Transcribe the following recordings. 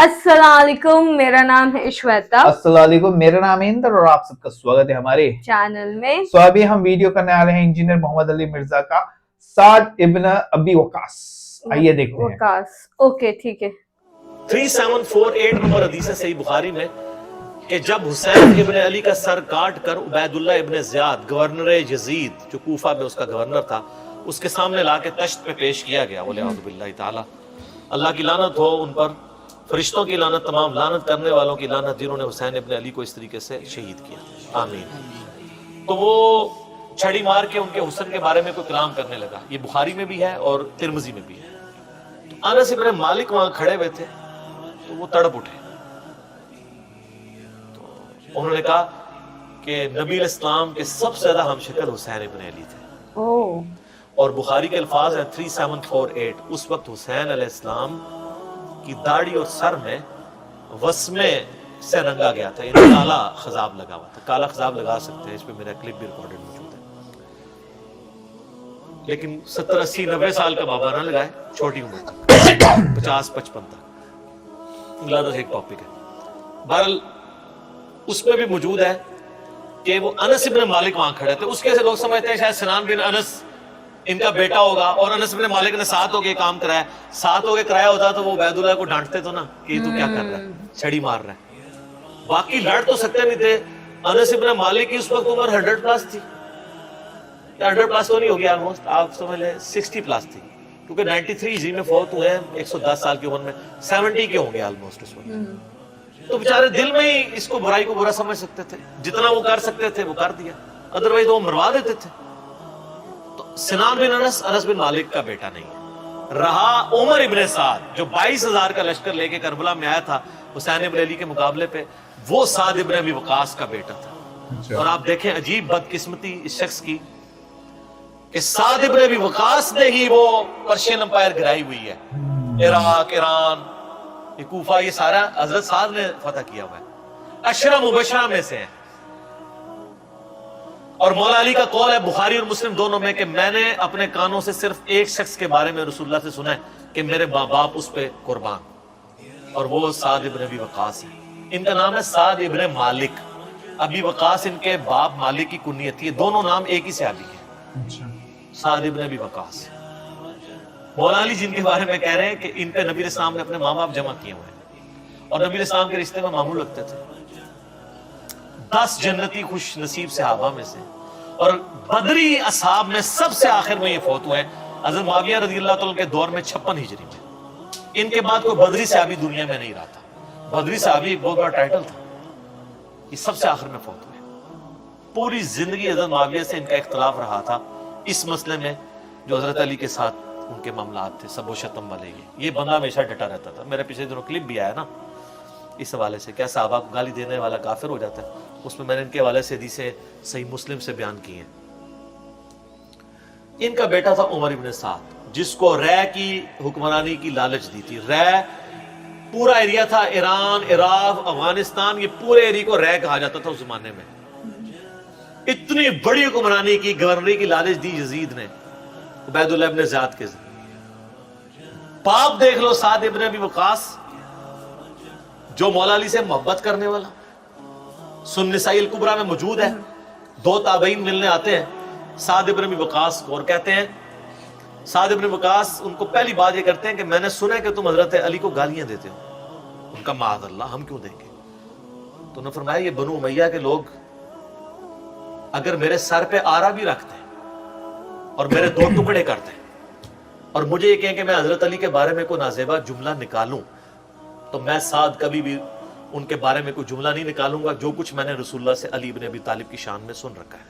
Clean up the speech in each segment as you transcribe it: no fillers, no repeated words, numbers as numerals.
अस्सलाम वालेकुम, मेरा नाम है श्वेता। अस्सलाम वालेकुम, मेरा नाम है इंदर और आप सबका स्वागत है हमारे चैनल में। तो अभी हम वीडियो करने वाले हैं इंजीनियर मोहम्मद अली मिर्जा का साद इब्न अबी वकास। आइए देखते हैं। वकास, ओके ठीक है। 3748 नंबर हदीस है सही बुखारी में कि जब हुसैन इब्न अली का सर काट कर उबैदुल्लाह इब्न ज़ियाद गवर्नर यजीद जो कूफा में उसका गवर्नर था उसके सामने लाके तश्त पे पेश किया गया। बोले औज़ु बिल्लाहि ताला, अल्लाह की लानत हो उन पर, फरिश्तों की लानत, तमाम लानत करने वालों की लानत जिन्होंने हुसैन इब्न अली को इस तरीके से शहीद किया, आमीन। तो वो छड़ी मार के उनके हुस्न के बारे में कोई कलाम करने लगा। ये बुखारी में भी है और तिरमिज़ी में भी है। तो अनस इब्न मालिक वहां खड़े हुए थे तो वो तड़प उठे। तो उन्होंने कहा कि नबी इस्लाम के सबसे ज्यादा हमशक्ल हुसैन इब्न अली थे। और बुखारी के अल्फाज हैं 3748, उस वक्त हुसैन अलैहिस्सलाम की दाढ़ी और सर में वस्मे से रंगा गया था, यानी काला खजाब लगा हुआ था। काला खजाब लगा सकते हैं, इस पे मेरा क्लिप भी रिकॉर्डेड मौजूद है। लेकिन 70 80 90 साल का बाबा ना लगाए, छोटी उम्र तक 50 55 तक गलत एक टॉपिक है। बहरहाल उसमें भी मौजूद है कि वो अनस इब्न मालिक वहां खड़े थे। उसके से लोग समझते हैं शायद सिनान बिन अनस इनका बेटा होगा और अनस इब्न मालिक ने साथ होके काम कराया। साथ होके कराया होता तो वो उबैदुल्लाह को डांटते तो ना कि तू क्या कर रहा है, छड़ी मार रहा है। बाकी लड़ तो सकते नहीं थे। अनस इब्न मालिक की उस वक्त उम्र 100 प्लस थी, 100 प्लस तो नहीं होगी, ऑलमोस्ट आप समझ लें 60 प्लस थी, क्योंकि 93 हिजरी में फौत हुए हैं 110 साल की उम्र में, 70 के होंगे ऑलमोस्ट उस वक्त। तो बेचारे दिल में ही इसको बुराई को बुरा समझ सकते थे, जितना वो कर सकते थे वो कर दिया, अदरवाइज वो मरवा देते थे। तो सिनान बिन अनस बिन मालिक का बेटा नहीं है। रहा उमर इब्न साद जो 22,000 का लश्कर लेके करबला में आया था हुसैन इब्न अली के मुकाबले पे, वो साद इब्न अबी वकास का बेटा था। और आप देखें अजीब बदकिस्मती इस शख्स की कि साद इब्न अबी वकास ने ही वो पर्शियन एम्पायर गिराई हुई है। इराक, ईरान, ये कूफा, ये सारा हजरत साद ने फतह किया हुआ है। अशरा मुबशरा में से है। और मौला अली का कौल है बुखारी और मुस्लिम दोनों में कि मैंने अपने कानों से सिर्फ एक शख्स के बारे में रसूलुल्लाह से सुना है कि मेरे माँ बाप उस पे कुर्बान, और वो साद इब्न अबी वकास है। इनका नाम है साद इब्न मालिक। अबी वकास इनके बाप मालिक की कुनियत थी। दोनों नाम एक ही सहाबी है, साद इब्न अबी वकास। मौला अली जिनके बारे में कह रहे हैं कि इन पे नबी इस्लाम ने अपने माँ बाप जमा किए हुए हैं और नबी इस्लाम के रिश्ते में मामूल लगते थे। 10 जन्नती खुश नसीब सहाबा में से और बदरी असहाब में सबसे आखिर में ये फौत हुए हैं हज़रत मुआविया रज़ियल्लाहु अन्हु के दौर में 56 हिजरी में। इनके बाद कोई बदरी सहाबी दुनिया में नहीं रहा था। बदरी सहाबी एक बहुत बड़ा टाइटल था। ये सबसे आखिर में फौत हुए। पूरी जिंदगी हज़रत मुआविया से इनका इख्तिलाफ रहा था इस मसले में जो हज़रत अली के साथ उनके मामलात थे, सबो शतम वाले। ये बंदा हमेशा डटा रहता था। मेरे पिछले दिनों क्लिप भी आया ना इस हवाले से, क्या साहबा को गाली देने वाला काफिर हो जाता है। उसमें मैंने इनके हवाले से हदीसें सही मुस्लिम से बयान की हैं। इनका बेटा था उमर इब्न साद, जिसको रै की हुक्मरानी की लालच दी थी। रै पूरा एरिया था, ईरान, इराक, अफगानिस्तान, ये पूरे एरिया को रै कहा जाता था उस जमाने में। इतनी बड़ी हुक्मरानी की, गवर्नरी की लालच दी यजीद ने उबैदुल्लाह इब्न ज़ियाद के। बाप देख लो साद इब्न अबी वकास, जो मौला अली से मोहब्बत करने वाला। सुन्निसाई अल कुबरा में मौजूद है। 2 ताबईन मिलने आते हैं साद इब्न अबी वकास को और कहते हैं, साद इब्न वकास उनको पहली बात ये करते हैं कि मैंने सुना है कि तुम हजरत अली को गालियां देते हो। उनका माअज़ल्लाह, हम क्यों देंगे। तो उन्होंने फरमाया ये बनु उमैया के लोग अगर मेरे सर पे आरा भी रखते हैं और मेरे 2 टुकड़े करते हैं और मुझे ये कहें कि मैं हजरत अली के बारे में कोई नाजेबा जुमला निकालूं, तो मैं साद कभी भी उनके बारे में कोई जुमला नहीं निकालूंगा जो कुछ मैंने रसूलुल्लाह से अली इब्न अबी तालिब की शान में सुन रखा है।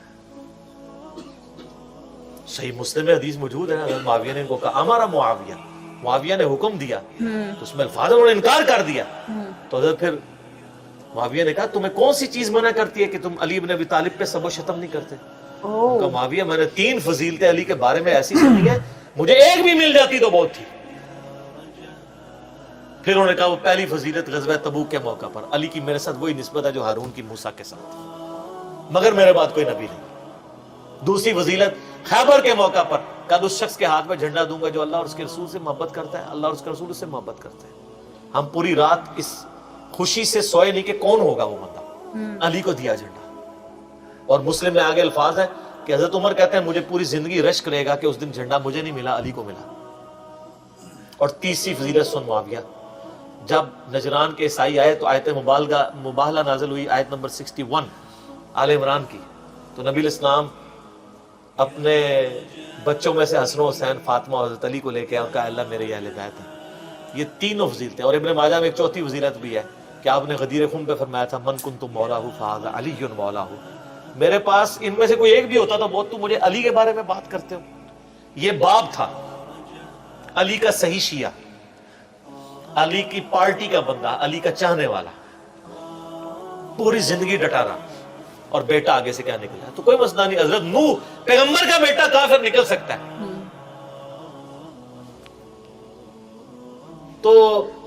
सही मुस्लिम में हदीस मौजूद है। हज़रत मुआविया ने इनको कहा, हमारा मुआविया ने हुक्म दिया, तो उसमें अल्फाज उन्होंने इनकार कर दिया। तो हज़रत फिर मुआविया ने कहा तुम्हें कौन सी चीज मना करती है कि तुम अली इब्न अबी तालिब पे सबो शतम नहीं करते। उनका मुआविया, मैंने 3 फजीलतें अली के बारे में ऐसी सुनी है, मुझे एक भी मिल जाती तो बहुत थी। फिर उन्होंने कहा वो पहली फजीलत ग़ज़वा तबूक के मौका पर अली की मेरे साथ वही निस्बत है जो हारून की मूसा के साथ, मगर मेरे बाद कोई नबी नहीं। दूसरी फजीलत खैबर के मौका पर कल उस शख्स के हाथ में झंडा दूंगा जो अल्लाह और उसके रसूल से मोहब्बत करता है, अल्लाह और उसके रसूल से मोहब्बत करते हैं। ہم پوری رات اس خوشی سے سوئے نہیں کہ کون ہوگا وہ بندہ. علی کو دیا جھنڈا. اور مسلم میں آگے الفاظ ہے کہ حضرت عمر کہتے ہیں مجھے پوری زندگی رشک رہے گا کہ اس دن جھنڈا مجھے نہیں ملا, علی کو ملا. اور تیسری فضیلت سن معاویہ, جب نجران کے عیسائی آئے تو آیت مباہلہ نازل ہوئی, آیت نمبر 61 آل عمران کی. تو نبی الاسلام اپنے بچوں میں سے حسن و حسین, فاطمہ اور حضرت علی کو لے کے اور کہا اللہ میرے یہ اہل بیت ہیں. یہ تینوں فضیلتیں. اور ابن ماجہ میں ایک چوتھی فضیلت بھی ہے کہ آپ نے غدیر خم پہ فرمایا تھا من کنتم مولاہ فہذا علی مولاہ. میرے پاس ان میں سے کوئی ایک بھی ہوتا تو بہت, تم مجھے علی کے بارے میں بات کرتے ہو. یہ باب تھا علی کا صحیح شیعہ, علی کی پارٹی کا بندہ, علی کا چاہنے والا, پوری زندگی ڈٹا رہا. اور بیٹا آگے سے کیا نکلا, تو کوئی مسئلہ نہیں. حضرت نوح پیغمبر کا بیٹا کافر نکل سکتا ہے. تو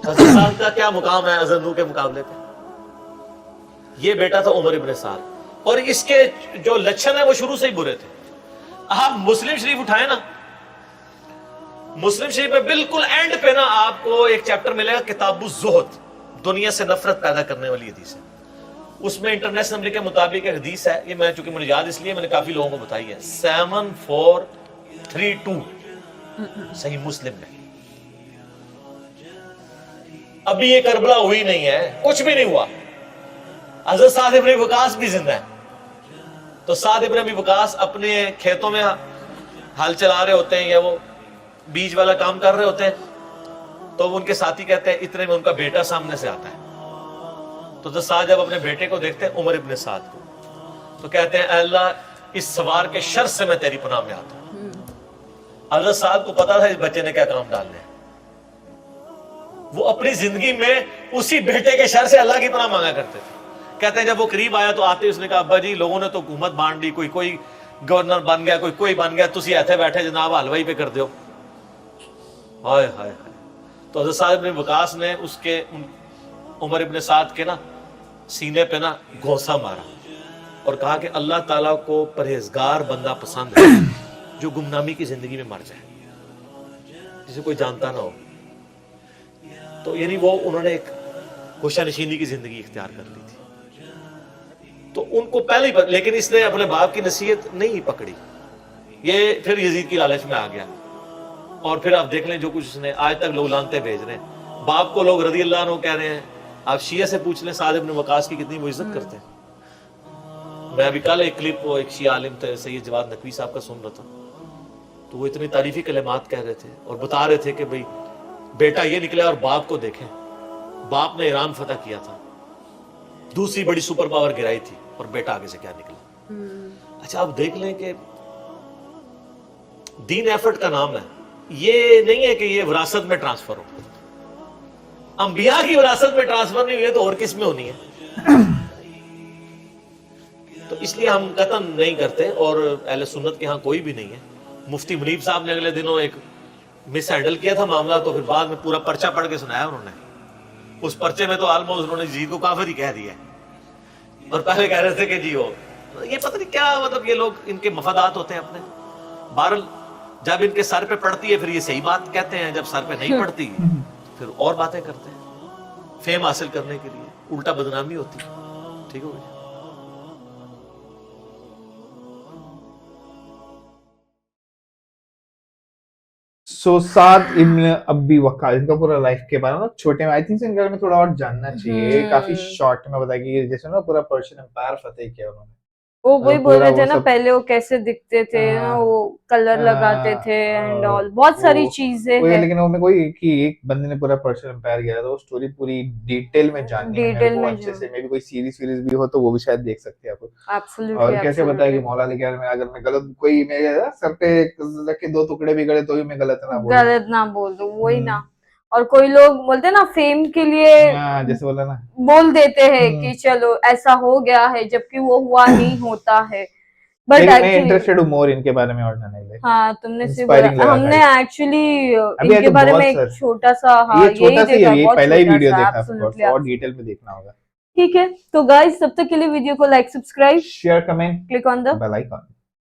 حضرت سعد کا کیا مقام ہے حضرت نوح کے مقابلے پہ؟ یہ بیٹا تھا عمر ابن سعد, اور اس کے جو لچھن ہیں وہ شروع سے ہی برے تھے. آپ مسلم شریف اٹھائیں نا, مسلم شریف پہ بالکل اینڈ پہ نا آپ کو ایک چیپٹر ملے گا کتاب الزہد, دنیا سے نفرت پیدا کرنے والی حدیث ہے. اس میں انٹرنیشنل نمبر کے مطابق ایک حدیث ہے, یہ میں چونکہ مجھے یاد اس لیے میں نے کافی لوگوں کو بتائی ہے, 7432 صحیح مسلم میں. ابھی یہ کربلا ہوئی نہیں ہے, کچھ بھی نہیں ہوا. حضرت سعد ابن ابی وقاص بھی زندہ ہے. تو سعد ابن ابی وقاص اپنے کھیتوں میں ہل چلا رہے ہوتے ہیں یا وہ بیج والا کام کر رہے ہوتے ہیں, تو ان کے ساتھی کہتے ہیں اتنے میں ان کا بیٹا سامنے سے آتا ہے. تو حضرت سعد جب اپنے بیٹے کو دیکھتے ہیں عمر ابن سعد کو, تو کہتے ہیں اے اللہ اس سوار کے شر سے میں تیری پناہ میں آتا ہوں. حضرت سعد کو پتا تھا اس بچے نے کیا کام ڈالنے ہیں. وہ اپنی زندگی میں اسی بیٹے کے شر سے اللہ کی پناہ مانگا کرتے تھے. کہتے ہیں جب وہ قریب آیا تو آتے اس نے کہا ابا جی لوگوں نے تو حکومت بانٹ لی, کوئی گورنر بن گیا, کوئی بن گیا, تسی ایتھے بیٹھے جناب حلوائی پہ کر دیو. ہائے ہائے ہائے. تو حضرت سعد ابن وقاص نے اس کے عمر ابن سعد کے نا سینے پہ نا گھونسا مارا اور کہا کہ اللہ تعالیٰ کو پرہیزگار بندہ پسند ہے جو گمنامی کی زندگی میں مر جائے, جسے کوئی جانتا نہ ہو. تو یعنی وہ انہوں نے ایک گوشہ نشینی کی زندگی اختیار کر لی تھی. تو ان کو پہلے ہی لیکن اس نے اپنے باپ کی نصیحت نہیں پکڑی, یہ پھر یزید کی لالچ میں آ گیا. اور پھر آپ دیکھ لیں جو کچھ اس نے, آج تک لوگ لانتے بھیج رہے ہیں. باپ کو لوگ رضی اللہ عنہ کہہ رہے ہیں. آپ شیعہ سے پوچھ لیں سعد ابن وقاص کی کتنی وہ عزت کرتے ہیں. میں ابھی کل ایک کلپ وہ ایک شیعہ عالم تھے سید جواد نقوی صاحب کا سن رہا تھا, تو وہ اتنی تعریفی کلمات کہہ رہے تھے اور بتا رہے تھے کہ بھئی بیٹا یہ نکلا اور باپ کو دیکھیں, باپ نے ایران فتح کیا تھا, دوسری بڑی سپر پاور گرائی تھی, اور بیٹا آگے سے کیا نکلا. اچھا آپ دیکھ لیں کہ دین ایفرٹ کا نام ہے, یہ نہیں ہے کہ یہ وراثت میں ٹرانسفر ہو. انبیاء کی وراثت میں ٹرانسفر نہیں ہوئی ہے تو اور کس میں ہونی ہے. تو اس لیے ہم قطعاً نہیں کرتے, اور اہل سنت کے ہاں کوئی بھی نہیں ہے. مفتی منیب صاحب نے اگلے دنوں ایک مس ہینڈل کیا تھا معاملہ, تو پھر بعد میں پورا پرچہ پڑھ کے سنایا انہوں نے. اس پرچے میں تو آلموسٹ انہوں نے یزید کو کافر ہی کہہ دیا ہے, اور پہلے کہہ رہے تھے کہ جی ہو یہ پتہ نہیں کیا, مطلب یہ لوگ ان کے مفادات ہوتے ہیں اپنے. بہرحال جب ان کے سر پہ پڑتی ہے پھر یہ صحیح بات کہتے ہیں, جب سر پہ نہیں پڑتی پھر اور باتیں کرتے ہیں فیم حاصل کرنے کے لیے, الٹا بدنامی ہوتی ہے. ٹھیک ہو گئی. سو سعد ابن ابی وقاص, ان کا پورا لائف کے بارے میں چھوٹے میں, آئی تھنک ان کے بارے میں تھوڑا اور جاننا چاہیے. کافی شارٹ میں بتایا کہ جیسے نا پورا پرشین امپائر فتح کیا انہوں نے. وہ وہی بول رہے تھے نا پہلے وہ کیسے دکھتے تھے, وہ کلر لگاتے تھے اینڈ آل, بہت ساری چیزیں ہیں. لیکن وہ میں کوئی کہ ایک بندے نے پورا پرشین امپائر کیا تھا, وہ سٹوری پوری ڈیٹیل میں جاننی ہے میرے کو اچھے سے. میں بھی کوئی سیریز بھی ہو تو وہ بھی شاید دیکھ سکتے ہیں آپ. اور کیسے بتایا کہ مولا علی کہہ میں اگر میں غلط کوئی میرے سر پہ رکھ کے 2 ٹکڑے بھی گڑے تو بھی میں غلط نہ بول دوں, وہی نا. اور کوئی لوگ بولتے نا فیم کے لیے جیسے بولا نا بول دیتے ہیں کہ چلو ایسا ہو گیا ہے, جبکہ وہ ہوا نہیں ہوتا ہے. بٹ میں انٹرسٹڈ ہوں مور ان کے بارے میں اور جاننے کے لیے. ہاں تم نے صحیح بولا. ہم نے ایکچولی ان کے بارے میں ایک چھوٹا سا یہی دیکھا, پہلا ہی ویڈیو دیکھا, اور ڈیٹیل میں دیکھنا ہوگا. ٹھیک ہے. تو گائز تب تک کے لیے ویڈیو کو like, subscribe, share, comment, click on the bell icon.